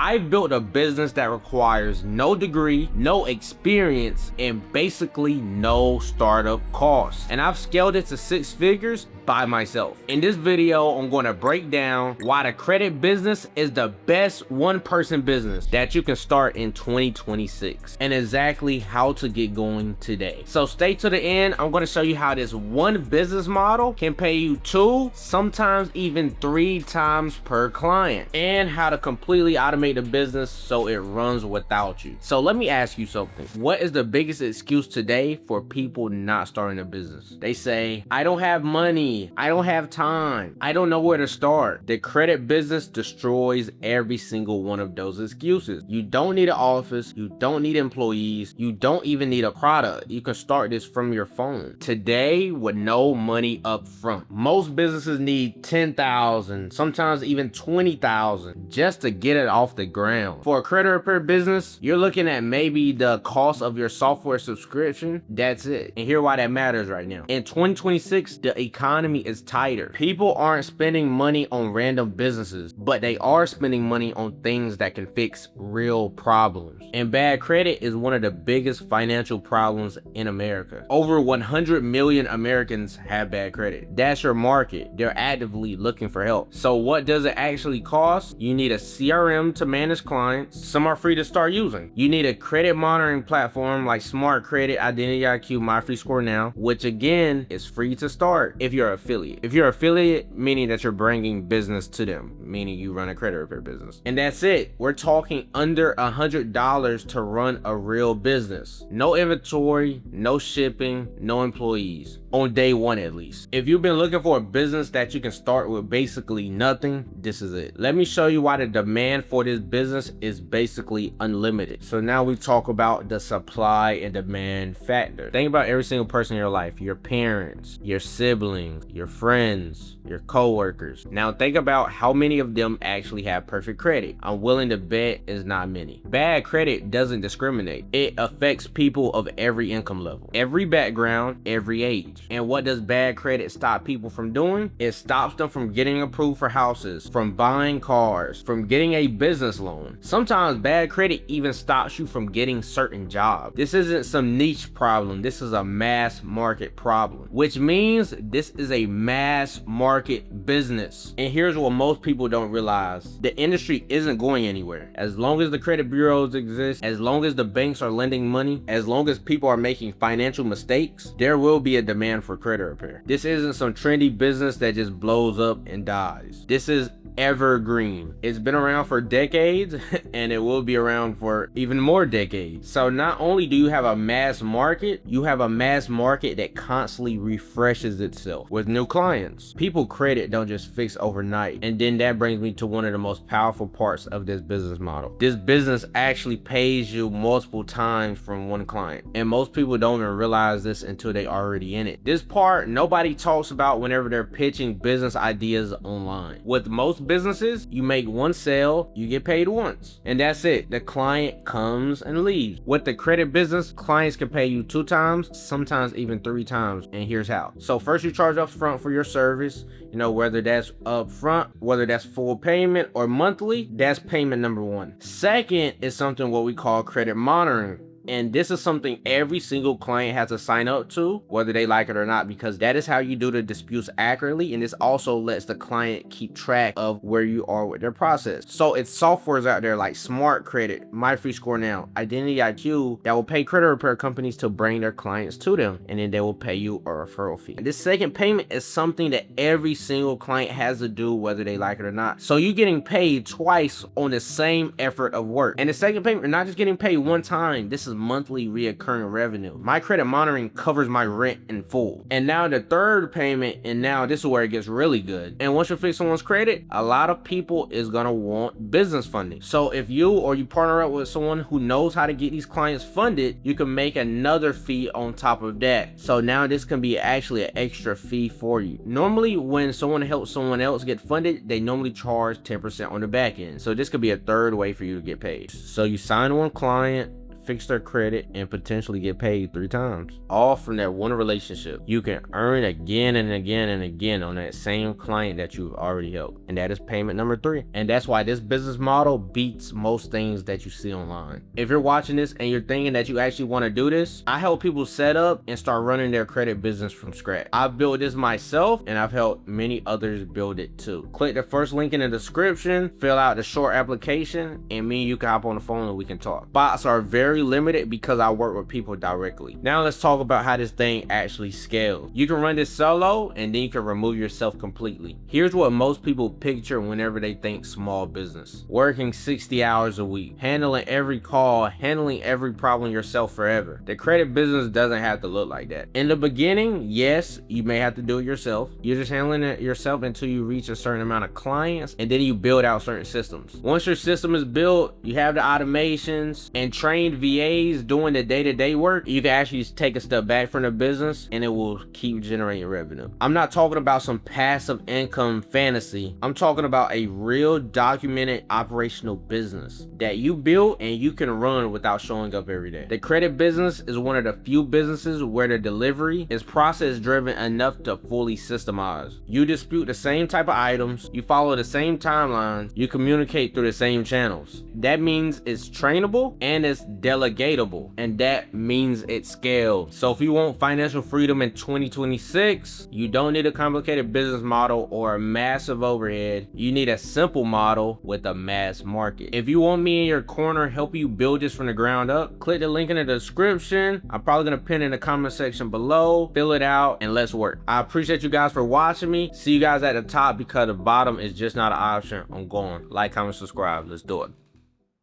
I've built a business that requires no degree, no experience, and basically no startup costs. And I've scaled it to 6 figures by myself. In this video, I'm going to break down why the credit business is the best one-person business that you can start in 2026 and exactly how to get going today. So stay to the end. I'm going to show you how this one business model can pay you 2, sometimes even 3 times per client, and how to completely automate the business so it runs without you. So let me ask you something. What is the biggest excuse today for people not starting a business? They say, I don't have money, I don't have time, I don't know where to start. The credit business destroys every single one of those excuses. You don't need an office, you don't need employees, you don't even need a product. You can start this from your phone today with no money up front. Most businesses need 10,000, sometimes even 20,000 just to get it off the ground. For a credit repair business, you're looking at maybe the cost of your software subscription. That's it. And here's why that matters right now. In 2026, the economy is tighter. People aren't spending money on random businesses, but they are spending money on things that can fix real problems. And bad credit is one of the biggest financial problems in America. Over 100 million Americans have bad credit. That's your market. They're actively looking for help. So what does it actually cost? You need a CRM to manage clients. Some are free to start using. You need a credit monitoring platform like Smart Credit, Identity IQ, MyFreeScoreNow, which again is free to start if you're an affiliate. If you're an affiliate, meaning that you're bringing business to them, meaning you run a credit repair business. And that's it. We're talking under $100 to run a real business. No inventory, no shipping, no employees. On day one at least. If you've been looking for a business that you can start with basically nothing, this is it. Let me show you why the demand for this business is basically unlimited. So now we talk about the supply and demand factor. Think about every single person in your life, your parents, your siblings, your friends, your co-workers. Now think about how many of them actually have perfect credit. I'm willing to bet is not many. Bad credit doesn't discriminate. It affects people of every income level, every background, every age. And what does bad credit stop people from doing? It stops them from getting approved for houses, from buying cars, from getting a business loan. Sometimes bad credit even stops you from getting certain jobs. This isn't some niche problem. This is a mass market problem, which means this is a mass market business. And here's what most people don't realize. The industry isn't going anywhere. As long as the credit bureaus exist, as long as the banks are lending money, as long as people are making financial mistakes, there will be a demand for credit repair. This isn't some trendy business that just blows up and dies. This is evergreen. It's been around for decades and it will be around for even more decades. So not only do you have a mass market, you have a mass market that constantly refreshes itself with new clients. People credit don't just fix overnight. And then that brings me to one of the most powerful parts of this business model. This business actually pays you multiple times from one client. And most people don't even realize this until they already in it. This part nobody talks about whenever they're pitching business ideas online. With most businesses, you make one sale, you get paid once, and that's it. The client comes and leaves. With the credit business, clients can pay you 2 times, sometimes even 3 times, and here's how. So first you charge up front for your service, whether that's up front, whether that's full payment or monthly, that's payment number 1. Second is something what we call credit monitoring. And this is something every single client has to sign up to, whether they like it or not, because that is how you do the disputes accurately. And this also lets the client keep track of where you are with their process. So it's softwares out there like Smart Credit, MyFreeScoreNow, Identity IQ that will pay credit repair companies to bring their clients to them. And then they will pay you a referral fee. This second payment is something that every single client has to do, whether they like it or not. So you're getting paid twice on the same effort of work. And the second payment, you're not just getting paid one time. This is monthly reoccurring revenue. My credit monitoring covers my rent in full. And now the third payment, and now this is where it gets really good. And once you fix someone's credit, a lot of people is gonna want business funding. So if you or you partner up with someone who knows how to get these clients funded, you can make another fee on top of that. So now this can be actually an extra fee for you. Normally when someone helps someone else get funded, they normally charge 10% on the back end. So this could be a third way for you to get paid. So you sign one client, fix their credit, and potentially get paid 3 times. All from that one relationship. You can earn again and again and again on that same client that you've already helped. And that is payment number 3. And that's why this business model beats most things that you see online. If you're watching this and you're thinking that you actually want to do this, I help people set up and start running their credit business from scratch. I've built this myself and I've helped many others build it too. Click the first link in the description, fill out the short application, and me and you can hop on the phone and we can talk. Spots are very limited because I work with people directly. Now let's talk about how this thing actually scales. You can run this solo and then you can remove yourself completely. Here's what most people picture whenever they think small business. Working 60 hours a week, handling every call, handling every problem yourself forever. The credit business doesn't have to look like that. In the beginning, yes, you may have to do it yourself. You're just handling it yourself until you reach a certain amount of clients, and then you build out certain systems. Once your system is built, you have the automations and trained VAs doing the day-to-day work, you can actually take a step back from the business and it will keep generating revenue. I'm not talking about some passive income fantasy. I'm talking about a real documented operational business that you build and you can run without showing up every day. The credit business is one of the few businesses where the delivery is process driven enough to fully systemize. You dispute the same type of items, you follow the same timelines, you communicate through the same channels. That means it's trainable and it's delegatable, and that means it scales. So if you want financial freedom in 2026, you don't need a complicated business model or a massive overhead. You need a simple model with a mass market. If you want me in your corner helping you build this from the ground up, click the link in the description. I'm probably gonna pin in the comment section below, fill it out, and let's work. I appreciate you guys for watching me. See you guys at the top because the bottom is just not an option. I'm going. Like, comment, subscribe. Let's do it.